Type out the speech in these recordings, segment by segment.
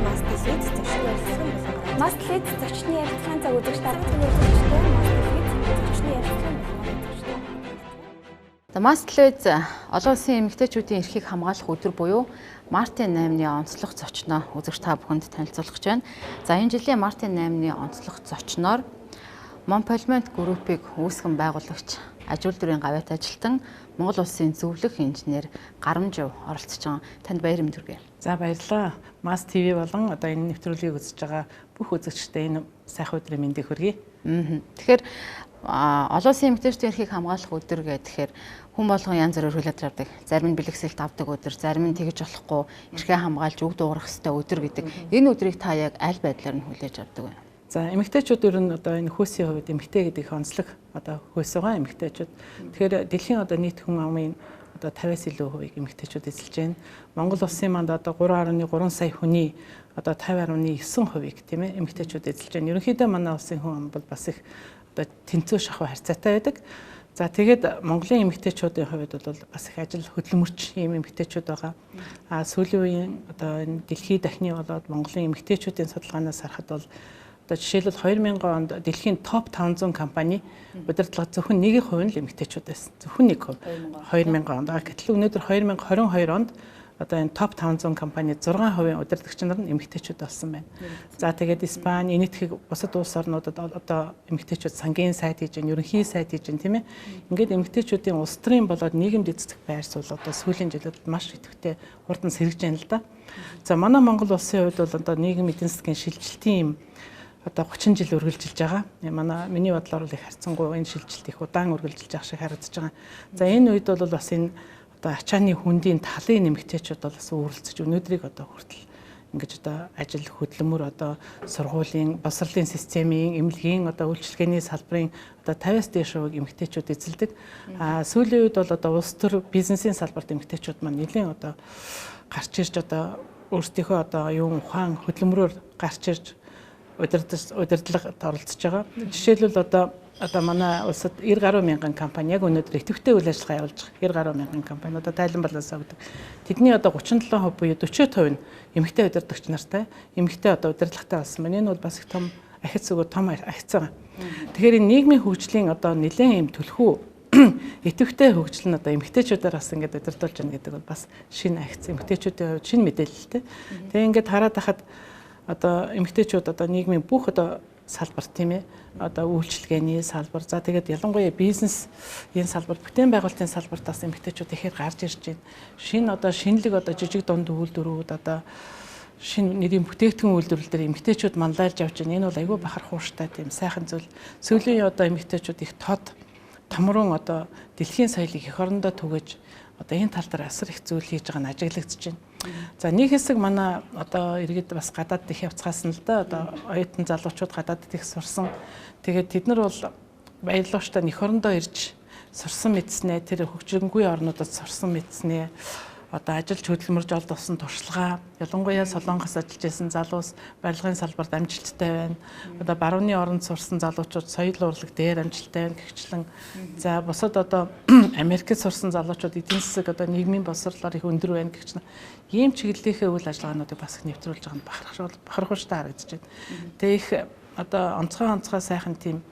Masterfit зочны ярилцлагын болгоомоор. Masterfit зочны ярилцлагын цаг үзэгч та Зочны ярилцлагын зочны ярилцлагын За Masterfit олон улсын эмэгтэйчүүдийн эрхийг хамгаалах өдөр буюу Мартин 8-ны онцлог зочноо үзэгч та бүхэнд танилцуулах гэж байна. За энэ жилийн Мартин 8-ны онцлог зочноор Монполимент группийг үүсгэн байгуулагч, аж үйлдвэрийн гавьяат ажилтан, Монгол улсын зөвлөх инженер Гарамжив оролцож байгаа. Танд баяр мэнд хүргэе. За баярлалаа. Mass TV болон одоо энэ нэвтрүүлгийг үзэж байгаа бүх үзэгчдэд энэ сайхан өдрийн мэндийг хүргэе. Тэгэхээр олон улсын эмэгтэйчүүдийн эрхийг хамгаалах өдөр гэхээр хүн болгон янз бүрээр хүлээж авдаг. Зарим нь бэлгэсэлт авдаг өдөр, зарим нь тэгж болохгүй эрхээ хамгаалж үг дуугарах ёстой өдөр гэдэг. Энэ өдрийг та яг аль байдлаар нь хүлээж авдаг вэ? За эмэгтэйчүүд ер нь одоо энэ хөөсийн хувьд эмэгтэй гэдэг онцлог одоо хөөс байгаа эмэгтэйчүүд. Тэгэхээр дэлхийн одоо нийт хүн амын одоо 50-аас илүү хувийг эмэгтэйчүүд эзэлж байна. Монгол улсын манд одоо 3.3 сая хүний одоо 50.9% тийм ээ эмэгтэйчүүд эзэлж байна. Ерөнхийдөө манай улсын хүн ам бол бас их одоо тэнцүү шахуу харьцаатай байдаг. За тэгээд Монголын эмэгтэйчүүдийн хувьд бол бас их ажил хөдөлмөрч ийм эмэгтэйчүүд байгаа. Сүүлийн үеийн одоо энэ дэлхийн дахны болоод Монголын эмэгтэйчүүдийн судалгаанаас харахад бол одоо жишээлбэл 2000 онд дэлхийн топ 500 компани удирдлага зөвхөн 1% нь л эмэгтэйчүүд байсан. Зөвхөн 1%. 2000 онд. Гэтэл өнөөдөр 2022 онд одоо энэ топ 500 компани 6% удирдагч нар нь эмэгтэйчүүд болсон байна. За тэгээд Испани, энэтхэг бусад улс орнуудад одоо эмэгтэйчүүд сангийн сайд хийж байна, ерөнхий сайд хийж байна, тийм ээ. Ингээд эмэгтэйчүүдийн улс төрийн болоод нийгэмд эзэцэх байр суурь одоо сүүлийн жилүүд маш идэвхтэй хурдан сэргэж байна л да. За манай Монгол улсын хувьд бол одоо нийгэм эдийн засгийн шилжилтийн одоо 30 жил үргэлжилж байгаа. Миний бодлоор бол их харьцангуй энэ шилжилт их удаан үргэлжилж байгаа шиг харагдаж байгаа. За энэ үед бол бас энэ одоо ачааны хүндийн талын нэмэгтэйчүүд бол бас өөрлөсөж өнөөдрийг одоо хүртэл ингэж одоо ажил хөдөлмөр одоо сургуулийн босрлын системийн эмнэлгийн одоо үйлчилгээний салбарын одоо 50-аас дээш хувийг эмэгтэйчүүд эзэлдэг. Сүүлийн үед бол одоо улс төр бизнесийн салбарт эмэгтэйчүүд маань нэлийн одоо гарч ирж одоо өөрсдийнхөө одоо ухаан хөдөлмөрөөр гарч ирж удирдлагад оролцож байгаа. Жишээлбэл одоо манай улсад 90 гаруй мянган компани яг өнөөдөр идэвхтэй үйл ажиллагаа явуулж байгаа. 90 гаруй мянган компани одоо тайлан балансаа өгдөг. Тэдний одоо 37% буюу 40% нь эмэгтэй удирдагч нартай, эмэгтэй одоо удирдлагатай болсон байна. Энэ бол бас их том ахиц өгөө том ахиц байгаа. Тэгэхээр энэ нийгмийн хөгжлийн одоо нэлээд юм түлхүү идэвхтэй хөгжил нь одоо эмэгтэйчүүдээр бас ингээд удирдуулж байна гэдэг бол бас шинэ ахиц эмэгтэйчүүдийн хувьд шинэ мэдээлэлтэй. Тэгээ ингээд хараад хахад одоо эмэгтэйчүүд одоо нийгмийн бүх одоо салбарт тийм ээ одоо үйлчилгээний салбар за тэгээд ялангуяа бизнес энэ салбар бүтээн байгуулалтын салбарт бас эмэгтэйчүүд ихээр гарч ирж байна. Шинэ одоо шинэлэг одоо жижиг дунд үйлдвэрүүд одоо шинэ нэрийн бүтээгдэхүүн үйлдвэрлэл дээр эмэгтэйчүүд манлайлж явж байна. Энэ бол айгүй бахархууштай тийм сайхан зүйл. Сүүлийн одоо эмэгтэйчүүд их томрон одоо дэлхийн соёлыг эх орондоо түгэж одоо энэ тал дээр асар их зүйл хийж байгаа нь ажиглагдж байна. За нэг хэсэг манай одоо иргэд бас гадаад их явцгаас нь л да одоо оюутан залуучууд гадаад их сурсан. Тэгээд тэд нар бол баярлууштай эх орондоо ирж сурсан мэдснээ тэр хөгжингүй орнуудад сурсан мэдснээ одоо ажилч хөдөлмөрж олд авсан туршлагаа ялангуяа Солонгос ажиллаж байсан залуус барилгын салбарт амжилттай байна. Одоо барууны оронд сурсан залуучууд соёл урлаг дээр амжилттай байна гэгчлэн за бусад одоо Америкт сурсан залуучууд эдийн засаг одоо нийгмийн боловсролоор их өндөр байна гэгчлэн ийм чиглэлийнхээ үйл ажиллагаануудыг бас их нэвтрүүлж байгаа нь бахархууштай харагдаж байна. Тэгээ их одоо онцгой сайхан тийм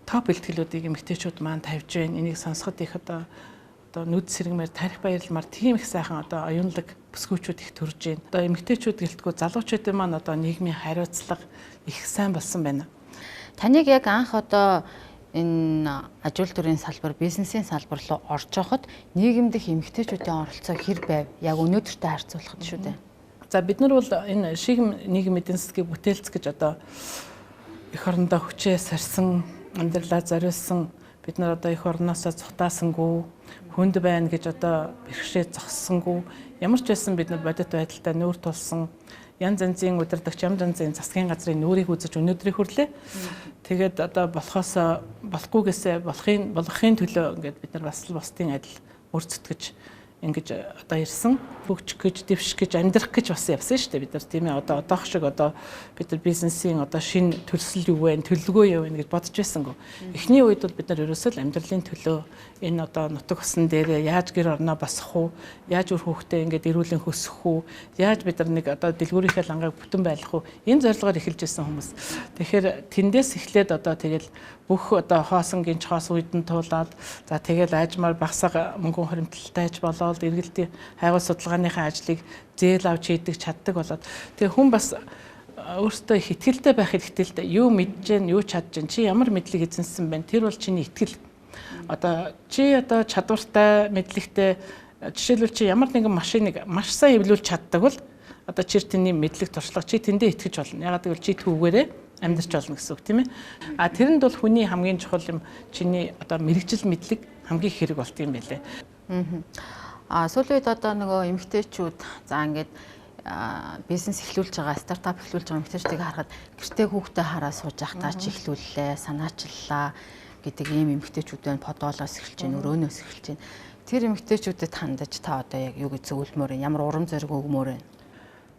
топ бэлтгэлүүдийг эмэгтэйчүүд маань тавьж байна. Энийг сонсоход их одоо нүд сэргмээр тарих баярламар тийм их сайхан одоо оюунлаг бүсгүүчүүд их төрж байна. Одоо эмэгтэйчүүд гэлтгүү залуучуудын маань одоо нийгмийн хариуцлага их сайн болсон байна. Таныг яг анх одоо энэ аж үйлдвэрийн салбар, бизнесийн салбар руу орж явахад нийгэмдэх эмэгтэйчүүдийн оролцоо хэр байв? Яг өнөөдөртэй харьцуулахад шүү дээ. За бид нар бол энэ шигм нийгэм эдийн засгийг бүтээлц гэж одоо эх орондоо хүчээ сарсан, амьдралаа зориулсан бид нар одоо эх орноосоо цухтаасангүй хүнд байна гэж одоо бэрхшээ зогссонгүй ямар ч байсан бид нар бодит байдалтай нүүр тулсан янз янзын удирдагч янз янзын засгийн газрын нүрийг үзэж өнөөдрийг хүрлээ. Тэгээд одоо болохгүйгээсээ болгохын төлөө ингээд бид нар бас бусдын адил мөр зүтгэж ингэж одоо ирсэн хөгжих гэж дэвших гэж амьдрах гэж бас явсан шүү дээ бид нар тийм ээ одоо одоох шиг одоо бид нар бизнесийн одоо шинэ төлсөл юу вэ төлөвлөгөө юу вэ гэж бодож байсангүй. Эхний үед бол бид нар ерөөсөө л амьдралын төлөө энэ одоо нутаг усан дээр яаж гэр орноо босох уу, яаж үр хүүхдээ ингээд эрүүлэн хөсөх үү, яаж бид нар нэг одоо дэлгүүрийнхээ лангааг бүтэн байлгах уу энэ зорилгоор эхэлж байсан хүмүүс. Тэгэхээр тэндээс эхлээд одоо тэгэл бүх одоо хоосон гинж хоос үйдэн туулаад за тэгэл аажмаар багсаа мөнгөн хоримтлалтай аж болоод эргэлтийн хайгуул судалгааныхаа ажлыг зээл авч хийдэг чаддаг болоод тэгээ хүн бас өөртөө их итгэлтэй байх хэрэгтэй л дээ. Юу мэдж гэн, юу чадж гэн, чи ямар мэдлэг эзэнсэн байна. Тэр бол чиний итгэл. Одоо чи одоо чадвартай, мэдлэгтэй жишээлбэл чи ямар нэгэн машиныг маш сайн эвлүүлж чаддаг бол одоо чи тэрний мэдлэг туршлага чи тэндээ итгэж болно. Ягаад гэвэл чи түүгээрээ амьдарч болно гэсэн үг тийм ээ. А тэрэнд бол хүний хамгийн чухал юм чиний одоо мэрэгжил мэдлэг хамгийн хэрэг болт юм байлээ. Сүүлийн үед одоо нөгөө эмэгтэйчүүд за ингээд бизнес эхлүүлж байгаа, стартап эхлүүлж байгаа эмэгтэйчдийг харахад гэртээ хүүхдээ хараа сууж байхдаа ч эхлүүллээ, санаачлалаа гэдэг ийм эмэгтэйчүүд байна. Подолоос эхэлж байна, өрөөнөөс эхэлж байна. Тэр эмэгтэйчүүдэд хандаж та одоо яг юу гэж зөвлөмөр вэ? Ямар урам зориг өгмөр вэ?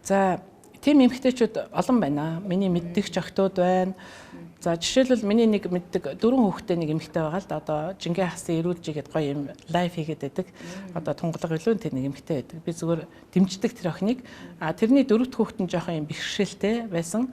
За тийм эмэгтэйчүүд олон байна. Миний мэддэг ч охтууд байна. За жишээлбэл миний нэг мэддэг 4 хүүхэдтэй нэг эмэгтэй байгаа л да. Одоо жингээ хасан ирүүлж игээд гоё юм лайф хийгээд байдаг. Одоо тунгалаг илүү тэр нэг эмэгтэй байдаг. Би зүгээр дэмждэг тэр охиныг. Тэрний 4-р хүүхэд нь жоохон юм бэрхшээлтэй байсан.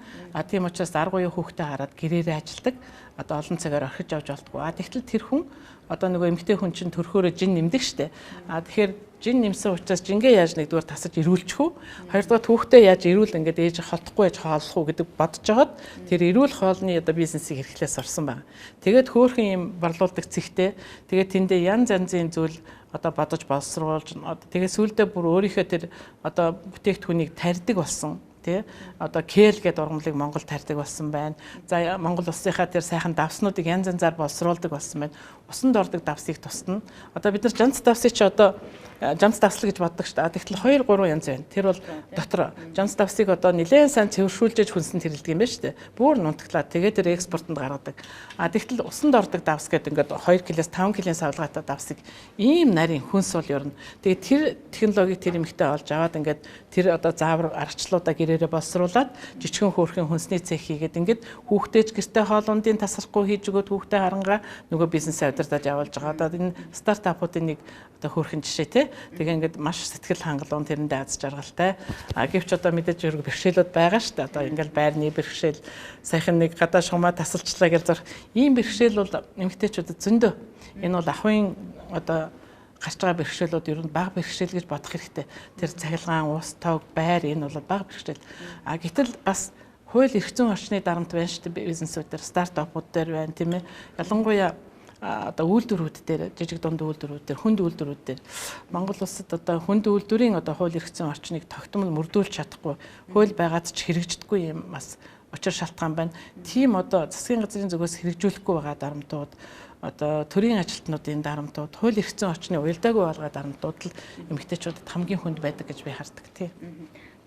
Тийм учраас 10 хүүхэдтэй хараад гэрээрээ ажилдаг. Одоо олон цагаар орхиж авч болтгоо. Тэгтэл тэр хүн одоо нөгөө эмэгтэй хүн чинь төрхөөрөө жин нэмдэг штэ. Тэгэхээр жин нэмсэн учраас жингээ яаж нэгдүгээр тасаж ирүүлчих үү? Хоёрдугаар хүүхдээ яаж ирүүл ингээд ээж холдохгүй яаж хооллох уу гэдэг бодож жагаад тэр ирүүл хоолны одоо бизнесийг эрхлээс орсон байна. Тэгээд хөөхөн юм борлуулдаг цэгтэй тэгээд тэндээ янз янзын зүйл одоо бодож боловсруулж тэгээд сүүлдээ бүр өөрийнхөө тэр одоо бүтээгдэхүүнийг тарьдаг болсон. Тэ одоо кэл гэдэг ургамлыг Монгол тарьдаг болсон байна. За Монгол улсынхаа тэр сайхан давснуудыг янз янзаар боловсруулдаг болсон байна. Усанд ордог давсыг тусна. Одоо бид нар жанц давсыг чи одоо жанц давслаг гэж боддог шүү дээ. Тэгтэл 2-3 янз байна. Тэр бол дотор жанц давсыг одоо нэлээд сайн цэвэршүүлж хүнсэнд хэрэлдэг юм байна шүү дээ. Бүр нунтаглаад тэгээд тэр экспортод гаргадаг. Тэгтэл усанд ордог давс гэдэг ингээд 2 кг-с 5 кг-ийн савлгаатай давсыг ийм нарийн хүнс бол ернэ. Тэгээд тэр технологиг тэр эмэгтэй олж аваад ингээд тэр одоо заавар аргачлуудаа гэрээрээ боловсруулад жижигхэн хөөрхөн хүнсний цех хийгээд ингээд хүүхдээж гэртээ хоолундын тасрахгүй хийж өгөөд хүүхдээ харангаа нөгөө бизнесээ удирдах явуулж байгаа. Одоо энэ стартапуудын нэг одоо хөөрхөн жишээ те. Тэгээ ингээд маш сэтгэл хангалуун тэрэндээ аз жаргалтай. Гэвч одоо мэдээж өрг бэрхшээлүүд байгаа шүү дээ. Одоо ингээд байрны бэрхшээл, сайхан нэг гадаа шумаа тасалчлаа гэж зорх. Ийм бэрхшээл бол эмэгтэйчүүдэд зөндөө. Энэ бол ахын одоо гарч байгаа бэрхшээлүүд ер нь бага бэрхшээл гэж бодох хэрэгтэй. Тэр цахилгаан, ус, тог, байр энэ бол бага бэрхшээл. Гэтэл бас хууль эрх зүйн орчны дарамт байна шүү дээ бизнесүүд дээр, стартапууд дээр байна тийм ээ. Ялангуяа одоо үйлдвэрүүд дээр, жижиг дунд үйлдвэрүүд дээр, хүнд үйлдвэрүүд дээр Монгол улсад одоо хүнд үйлдвэрийн одоо хууль эрх зүйн орчныг тогтмол мөрдүүлж чадахгүй, хууль байгаад ч хэрэгждэггүй юм бас учир шалтгаан байна. Тийм одоо засгийн газрын зүгээс хэрэгжүүлэхгүй байгаа дарамтууд одоо төрийн ажилтнуудын дарамтууд, хууль эрх зүйн орчны уялдаагүй болгоо дарамтууд л эмэгтэйчүүдэд хамгийн хүнд байдаг гэж би хардаг тий.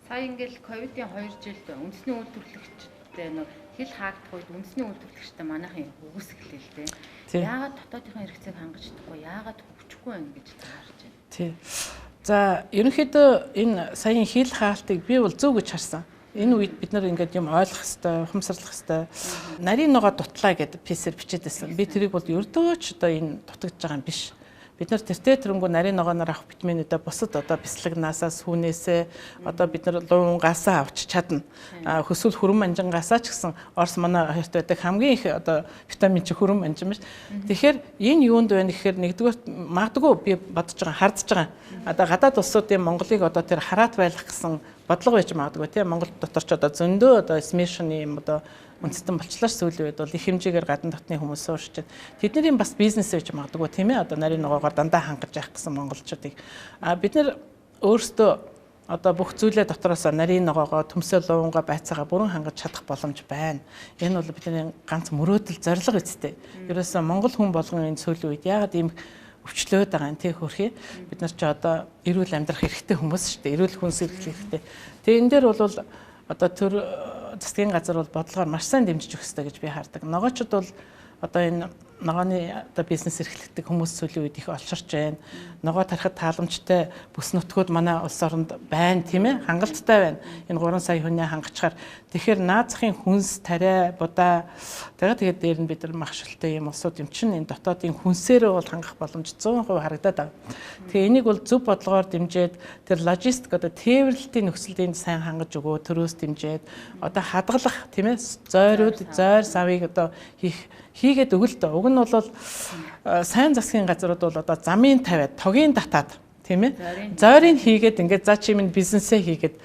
Сая ингээл ковидын 2 жилд үндэсний үйлдвэрлэгчтэй нэг хил хаагдах үед үндэсний үйлдвэрлэгчтэй манайхын үгүйсгэлээ л дээ. Яагаад дотоодынхаа хэрэгцээг хангаж чадахгүй, яагаад хөгжихгүй байна гэж таарч байна. Тий. За ерөнхийдөө энэ саяын хил хаалтыг би бол зөв гэж харсан. Энэ үед бид нар ингээд юм ойлгох хэвээр, ухамсарлах хэвээр нарийн ногоо дутлаа гэдэг пьесээр бичээд байсан. Би тэрийг бол ердөө ч одоо энэ дутагдж байгаа юм биш. Бид нар тэртээ тэрнгүү нарийн ногооноор авах витаминуудаа бусад одоо бясалганасаа сүүнээсээ одоо бид нар луунгасаа авч чадна. Хөсвөл хүрэн манжингаасаа ч гэсэн Орос манай хоёрт байдаг хамгийн их одоо витамин чи хүрэн манжин биш. Тэгэхээр энэ юунд байна гэхээр нэгдүгээр магадгүй би бодож байгаа хардж байгаа. Одоо гадаад улсуудын Монголыг одоо тэр хараат байлгах гэсэн бодлого байж магадгүй тийм Монгол дотор ч одоо зөндөө одоо смешны юм одоо үндэстэн болчлоо сүүлийн үед бол их хэмжээгээр гадна дотны хүмүүс суурч байна. Тэдний бас бизнес байж магадгүй тийм ээ одоо нарийн ногоогоор дандаа хангаж явах гэсэн монголчуудыг бид нар өөрсдөө одоо бүх зүйлээ дотроос нарийн ногоогоо төмсөө луунгаа байцаагаа бүрэн хангаж чадах боломж байна. Энэ бол бидний ганц мөрөөдөл зорилго үстэй. Ерөөсөө монгол хүн болгон энэ сүүлийн үед яагаад ийм өвчлөөд байгаа юм тий хөрхий бид нар ч одоо эрүүл амьдрах хэрэгтэй хүмүүс шүү дээ. Эрүүл хүнс хэрэгтэй. Тэгээ энэ дээр бол одоо төр засгийн газар бол бодлогоор маш сайн дэмжиж өгөх хэрэгтэй гэж би хардаг. Ногоочд бол одоо энэ ногооны одоо бизнес эрхлэгдэх хүмүүс сүүлийн үед их олширч байна. Ногоо тарихад тааламжтай бүс нутгууд манай улс оронд байна тийм ээ, хангалттай байна. Энэ 3 сая хүнээ хангачаар тэгэхээр наазахын хүнс, тариа, будаа тэгээд дээр нь бид нар махшилтай юм улсууд юм чинь энэ дотоодын хүнсээрээ бол хангах боломж 100% харагдаад байна. Тэгээ энийг бол зөв бодлогоор дэмжиж тэр логистик одоо тээвэрлэлтийн нөхцөлийг сайн хангаж өгөө, төрөөс дэмжиж одоо хадгалах тийм ээ, зойр савыг одоо хийгээд өгөл дөө. Уг нь бол сайн засгийн газрууд бол одоо замын тавиад, тогийн татаад тийм ээ. Зойрыг хийгээд ингээд за чи минь бизнесээ хийгээд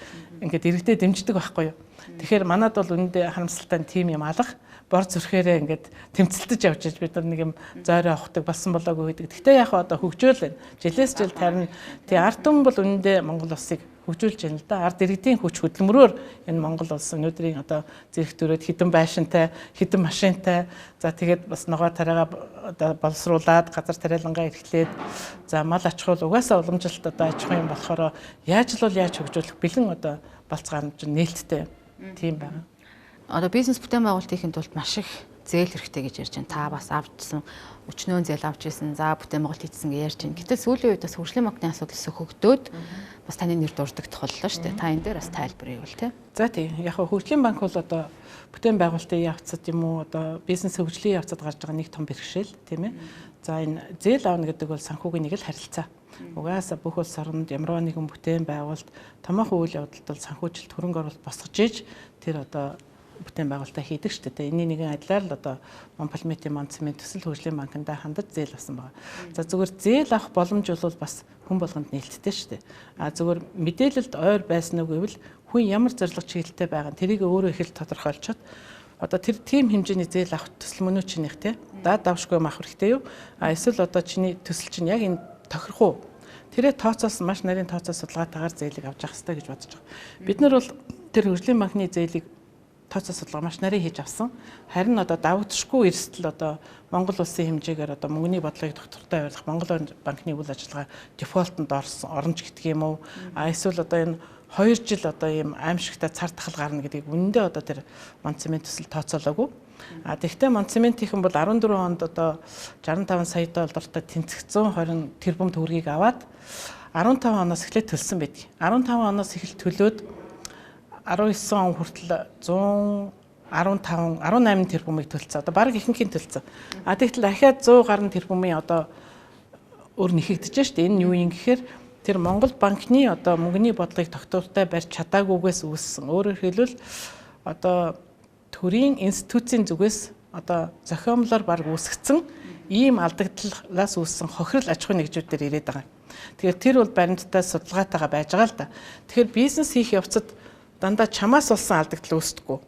ингээд иргэдэд дэмждэг байхгүй юу. Тэгэхээр манад бол үнэндээ харамсалтай тим юм алга бор зүрхээрээ ингээд тэмцэлтэж явж байж бид нар нэг юм зойроо авахдаг болсон болоогүй гэдэг. Гэхдээ яг одоо хөгжөөл байна. Жилээс жил тарин тий ард түмэн бол үнэндээ Монгол улсыг хөгжүүлж байна л да. Ард иргэдийн хүч хөдөлмөрөөр энэ Монгол улс өнөөдрийн одоо зэрэг төрөөд хідэн байшинтай, хідэн машинтай за тэгээд бас ногоо тариагаа одоо боловсруулад газар тариалангаа эрхлээд за мал аж ахуйл угаасаа уламжилт одоо аж ахуй юм болохоор яаж хөгжүүлэх бэлэн одоо балцгаан нээлттэй тийм байна. Одоо бизнес бүтээн байгуулалтын тулд маш их зээл хэрэгтэй гэж ярьж байна. Та бас авчсан өчнөө зээл авч ирсэн. За бүтээн байгуулалт хийсэн гэж ярьж байна. Гэтэл сүүлийн үед бас хөгжлийн банкны асуудал сөхөгдөөд бас таны нэр дурддагдах боллоо шүү дээ. Та энэ дээр бас тайлбарыг тий. За тийм. Яг хөгжлийн банк бол одоо бүтээн байгуулалтын явцад юм уу одоо бизнес хөгжлийн явцад гарч байгаа нэг том бэрхшээл тийм ээ. За энэ зээл аавна гэдэг бол санхүүгийн нэг л харилцаа. Угаасаа бүх улс оронд ямар нэгэн бүтээн байгуулалт томоохон үйл явдалд бол санхүүжилт хөрөнгө оруулалт босгож иж тэр одоо бүтээн байгуулалтаа хийдэг шүү дээ. Энийн нэгэн адилаар л одоо Монпалмитийн Монцмын төсөл хөгжлийн банкнд хандаж зээл авсан байгаа. За зүгээр зээл авах боломж бол бас хүн болгонд нээлттэй шүү дээ. А зүгээр мэдээлэлд ойр байсан уу гэвэл хүн ямар зорилго чиглэлтэй байгаа нь тэрийг өөрөө их л тодорхойлцоод одоо тэр тийм хэмжээний зээл авах төсөл мөн үү чинийх те. Даад давшгүй авах хэрэгтэй юу? А эсвэл одоо чиний төсөл чинь яг энэ тохирох уу? Тэрээ тооцоолсон маш нарийн тооцоо судалгаатаагаар зээлийг авч явах хэрэгтэй гэж бодож байгаа. Бид нар бол тэр хөгжлийн банкны зээлийг тооцоо судалгаа маш нарийн хийж авсан. Харин одоо давагдшгүй эрсдэл одоо Монгол улсын хэмжээгээр одоо мөнгөний бодлогыг доктортой ойлгох Монгол банкны үйл ажиллагаа дефолтонд орно ч гэдэг юм уу. А эсвэл одоо энэ 2 жил одоо ийм аимшигтай цар тахал гарна гэдгийг үнэндээ одоо тэр Монцмент төсөл тооцоолоогүй. А тэгвэл Монцментийнхэн бол 14 онд одоо 65 сая доллартай тэнцэх 120 тэрбум төгрөгийг аваад 15 оноос эхлээд төлсөн байдаг. 15 оноос эхэл төлөөд 19 он хүртэл 18 тэрбумыг төлцөө. Одоо баг ихэнхийн төлцөө. А тэгтэл дахиад 100 гаруй тэрбумын одоо өөр нэхэгдэж шүү дээ. Энэ юу юм гэхээр тэр Монгол банкны одоо мөнгөний бодлогыг тогтвортой барьж чадаагүйгээс үүссэн. Өөрөөр хэлбэл одоо төрийн институцийн зүгээс одоо зохиомлоор баг үүсгэсэн ийм алдагдлаас үүссэн хохирол аж ахуйн нэгжүүдээр ирээд байгаа. Тэгэхээр тэр бол баримттай судалгаатайгаа байж байгаа л да. Тэгэхээр бизнес хийх явцад дандаа чамаас болсон алдагдал үүсдэггүй.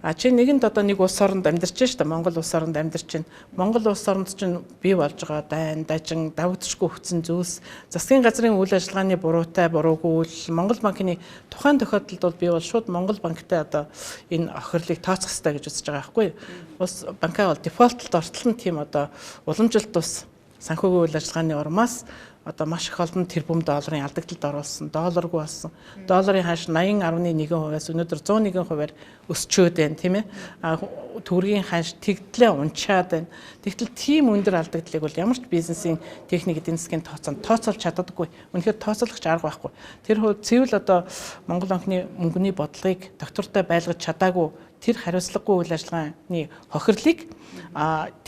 А чи нэгэнд одоо нэг улс оронд амьдарч шүү дээ. Монгол улс оронд амьдарч байна. Монгол улс оронд чинь бий болж байгаа дайн, дажин, давагдшгүй хүчин зүйлс, засгийн газрын үйл ажиллагааны буруутай, буруугүй үйл, Монгол банкны тухайн тохиолдолд бол би бол шууд Монгол банктай одоо энэ охирлыг тооцох хэрэгтэй гэж үзэж байгаа байхгүй юу? Ус банкаа бол дефолтод ортол нь тийм одоо уламжилт тус санхүүгийн үйл ажиллагааны урмаас одоо маш их олон тэрбум долларын алдагдлалд оруулсан, долларгүй болсон. Долларын ханш 80.1%-аас өнөөдөр 101%-аар өсчөөд байна, тийм ээ. А төгрөгийн ханш тэгдлээ унчаад байна. Тэгтэл тийм өндөр алдагдлыг бол ямар ч бизнесийн техник эдийн засгийн тооцоолж чаддаггүй. Үнэхээр тооцоолох арга байхгүй. Тэр цэвэл одоо Монгол банкны мөнгөний бодлогыг доктортой байлгаж чадаагүй тэр хариуцлагагүй үйл ажиллагааны хохирлыг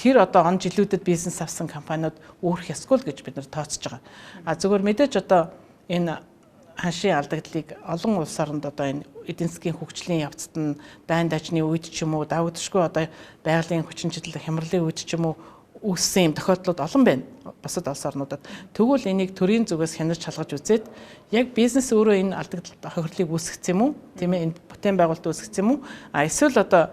тэр одоо он жилүүдэд бизнес авсан компаниуд өөрөх ёсгүй л гэж бид нар тооцож байгаа. Зөвхөн мэдээж одоо энэ ханшийн алдагдлыг олон улс оронд одоо энэ эдийн засгийн хөгжлийн явцад нь дайн дажны үед ч юм уу давагдшгүй одоо байгалийн хүчин чиглэл хямралын үед ч юм уу үүссэн юм тохиолдлууд олон байна. Бусад улс орнуудад. Тэгвэл энийг төрийн зүгээс хянаж шалгаж үзээд яг бизнес өөрөө энэ алдагдлалт хохирлыг үүсгэсэн юм уу? Тийм ээ, энэ бүтээн байгуулалт үүсгэсэн юм уу? Эсвэл одоо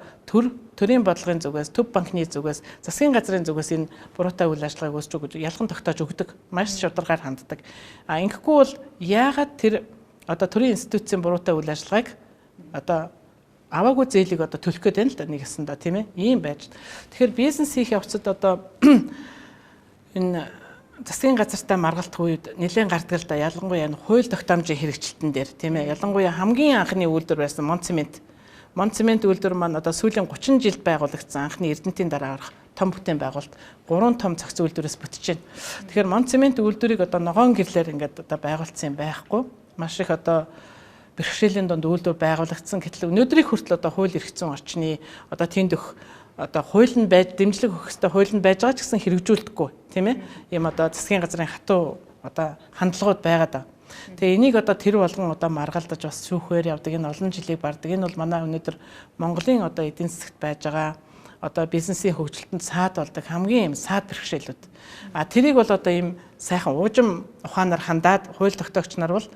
төрийн бодлогын зүгээс, төв банкны зүгээс, засгийн газрын зүгээс энэ буруутай үйл ажиллагааг үүсгэж ялхан тогтоож өгдөг. Маш шударгаар ханддаг. Ингэхгүй бол яагаад тэр одоо төрийн институцийн буруутай үйл ажиллагааг одоо аваагүй зээлийг одоо төлөх гээд байна л да нэг ясандаа тийм ээ ийм байж. Тэгэхээр бизнес хийх явцад одоо энэ засгийн газартай маргалдах үед нэлээд гардаг л да ялангуяа энэ хууль тогтоомжийн хэрэгжилтэн дээр тийм ээ ялангуяа хамгийн анхны үйлдвэр байсан Монцмент үйлдвэр маань одоо сүүлийн 30 жилд байгуулагдсан анхны Эрдэнэтийн дараа гарах том бүтээн байгуулалт 3 том зохиц үйлдвэрээс бүтэж байна. Тэгэхээр Монцемент үйлдвэрийг одоо ногоон гэрлэр ингээд одоо байгуулсан юм байхгүй. Маш их одоо бэрхшээлийн донд үйлдвэр байгуулагдсан. Гэтэл өнөөдрийн хүртэл одоо хууль эрх зүйн орчны одоо тэнд өх одоо хууль нь байж дэмжлэг өгөх ёстой хууль нь байж байгаа ч гэсэн хэрэгжүүлдэггүй тийм ээ. Ийм одоо засгийн газрын хатуу одоо хандлагууд байгаад байна. Тэгээ энийг одоо тэр болгон одоо маргалдаж бас шүүхээр явдаг энэ олон жилийг барддаг. Энэ бол манай өнөөдөр Монголын одоо эдийн засагт байж байгаа одоо бизнесийн хөгжилтөнд саад болдог хамгийн юм саад бэрхшээлүүд. Тэрийг бол одоо ийм сайхан уужим ухаанаар хандаад хууль тогтоогч нар бол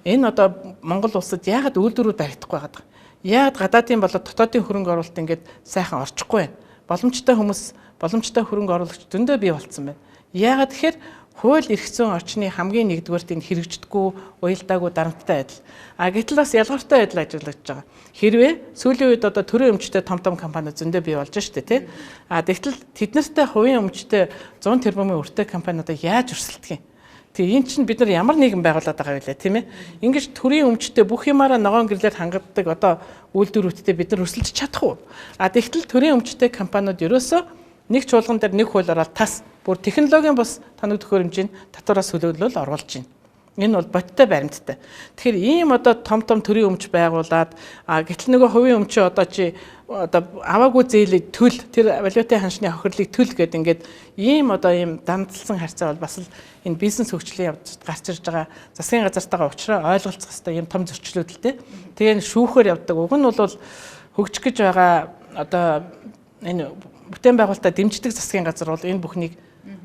энэ одоо Монгол улсад яагаад үйлдвэрүүд баригдахгүй байгаа юм? Яагаад гадаадын болоод дотоодын хөрөнгө оруулалт ингээд сайхан орчихгүй байна? Боломжтой хүмүүс, боломжтой хөрөнгө оруулагч зөндөө бий болцсон байна. Яагаад тэгэхээр хууль эрх зүйн орчны хамгийн нэгдүгээрт энэ хэрэгждэггүй, уялдаагүй дарамттай байдал. Гэтэл бас ялгартай байдал ажиллагдаж байгаа. Хэрвээ сүүлийн үед одоо төрийн өмчтэй том компаниуд зөндөө бий болж штэ тий. Тэгтэл тэднэртэй хувийн өмчтэй 100 тэрбумын өртөө компаниудаа яаж өрсөлдөх юм? Тэгээ энэ чинь бид нар ямар нийгэм байгуулад байгаа вэ тийм ээ? Ингэж төрийн өмчтэй бүх юмараа ногоон гэрлээр хангаддаг одоо үйлдвэрүүдтэй бид нар өрсөлдөж чадах уу? Тэгтэл төрийн өмчтэй компаниуд ерөөсөө нэг чуулган дээр нэг хууль ороод тас бүр технологийн бус тоног төхөөрөмжийн татвараас төлөвлөл оруулж байна. Энэ бол бодиттой баримттай. Тэгэхээр ийм одоо том төрийн өмч байгуулад гэтэл нөгөө хувийн өмчөө одоо чи одоо аваагүй зээлийг төл тэр валютын ханшны хохирлыг төл гэдэг ингээд ийм одоо ийм дамжлсан харьцаа бол бас л энэ бизнес хөгжлийн явж гарч ирж байгаа засгийн газартайгаа уулзраа ойлголцох хэрэгтэй ийм том зөрчлүүд л дээ. Тэгээ шүүхээр явдаг. Уг нь бол хөгжих гэж байгаа одоо энэ бүтээн байгуулалтаа дэмждэг засгийн газар бол энэ бүхнийг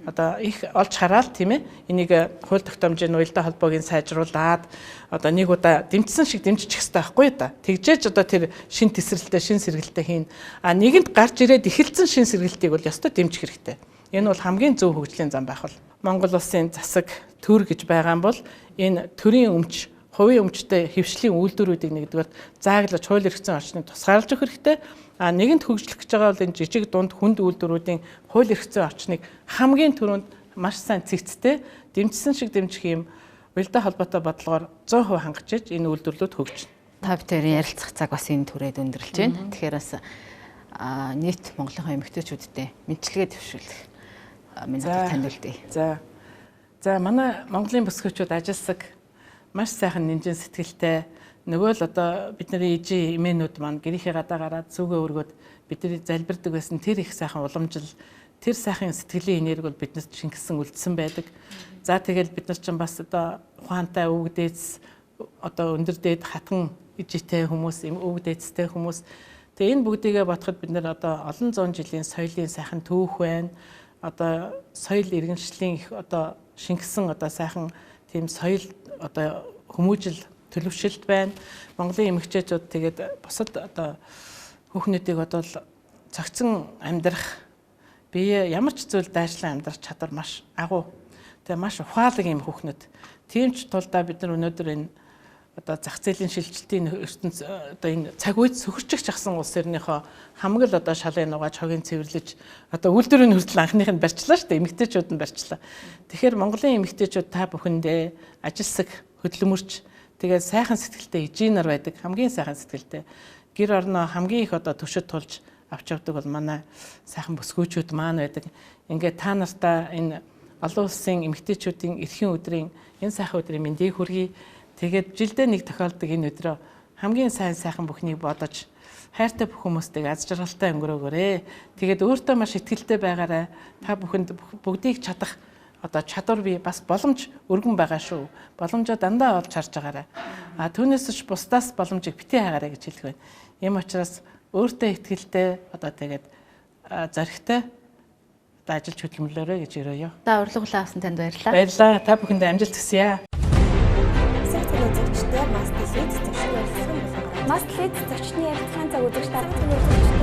одоо их олж хараад тийм ээ энийг хууль тогтоомжийн уялдаа холбоог сайжруулад одоо нэг удаа дэмжсэн шиг дэмжих хэрэгтэй байхгүй да. Тэгжээж одоо тэр шин тесрэлтээ шин сэргэлтээ хийн. Нэгэнд гарч ирээд эхэлсэн шин сэргэлтийг бол ёстой дэмжих хэрэгтэй. Энэ бол хамгийн зөв хөгжлийн зам байх бол Монгол улсын засаг төр гэж байгаа юм бол энэ төрийн өмч хувийн өмчтэй хэвшлийн үйлдвэрүүдийг нэгдүгээр зааглаж хууль эрх зүйн орчныг тусгаарлаж өгөх хэрэгтэй. Нэгэнт хөгжлөх гэж байгаа бол энэ жижиг дунд хүнд үйлдвэрүүдийн хууль эрх зүйн орчныг хамгийн түрүүнд маш сайн цэгцтэй дэмжсэн шиг дэмжих юм уялдаа холбоотой бодлогоор 100% хангаж иж энэ үйлдвэрлэлүүд хөгжинэ. Та бүхэн ярилцах цаг бас энэ түрээд өндөрлж байна. Тэгэхээр бас нийт Монголын эмэгтэйчүүдтэй мэдчилгээ дэвшүүлэх минутыг танилцуулъя. За манай Монголын бүсгүйчүүд ажилсаг маш сайхан нэмжин сэтгэлтэй нөгөө л одоо бидний ижи эмээнүүд маань гэрийнхээ гадаа гараад зүгээ өргөд бидний залбирдаг байсан тэр их сайхан уламжил тэр сайхан сэтгэлийн энерги бол биднээс шингэсэн үлдсэн байдаг. За тэгэл бид нар ч бас одоо ухаантай өвөг дээдс одоо өндөр дээд хатан ижитэй хүмүүс өвөг дээдстэй хүмүүс тэгээ энэ бүгдийгээ бодоход бид нар одоо олон зуун жилийн соёлын сайхан түүх байна. Одоо соёл иргэншлийн их одоо шингэсэн одоо сайхан тийм соёл одоо хүмүүжил төлөвшөлт байна. Монголын эмэгтэйчүүд тэгээд бусад одоо хүүхнүүдийг бодвол цогцсон амьдрах бие ямар ч зүйл дайшлан амьдрах чадвар маш агуу. Тэгээ маш ухаалаг юм хүүхнүүд. Тийм ч тулдаа бид нар өнөөдөр энэ одоо зах зээлийн шилжилтийн ертөнц одоо энэ цаг үед сөхөрчих жагсан улс орныхоо хамаг л одоо шалын нугааж хогийн цэвэрлэж одоо үйлдвэрийн хүртэл анхных нь барьчлаа шүү дээ. Эмэгтэйчүүд нь барьчлаа. Тэгэхээр Монголын эмэгтэйчүүд та бүхэндээ ажилсаг хөдөлмөрч тэгээд сайхан сэтгэлтэй ижинер байдаг. Хамгийн сайхан сэтгэлтэй. Гэр орноо хамгийн их одоо төшөд тулж авч явдаг бол манай сайхан бүсгүйчүүд маань байдаг. Ингээд та нартаа энэ олон улсын эмэгтэйчүүдийн эрхийн өдрийн энэ сайхан өдрийн мэндийг хүргэе. Тэгээд жилдээ нэг тохиолдог энэ өдрөө хамгийн сайхан бүхнийг бодож хайртай бүх хүмүүстийг аз жаргалтай өнгөрөөгөөрэй. Тэгээд өөртөө маш ихтгэлтэй байгаарай. Та бүхэнд бүгдийг чадах одоо чадвар бий бас боломж өргөн байгаа шүү. Боломжоо дандаа олж харж байгаарай. Түүнээс ч бусдаас боломжийг битгий хаагаарай гэж хэлэх байна. Ийм учраас өөртөө ихтгэлтэй одоо тэгээд зоригтой одоо ажиллаж хөдөлмөрлөөрэй гэж өрөөё. За урилга авсан танд баярлалаа. Баярлалаа. Та бүхэнд амжилт хүсье. Сэтгүүл зөрчтэй Мастлит зочны ярилцсан байна. Мастлит зочны ярилцлагын цаг үзэгч та бүхэнд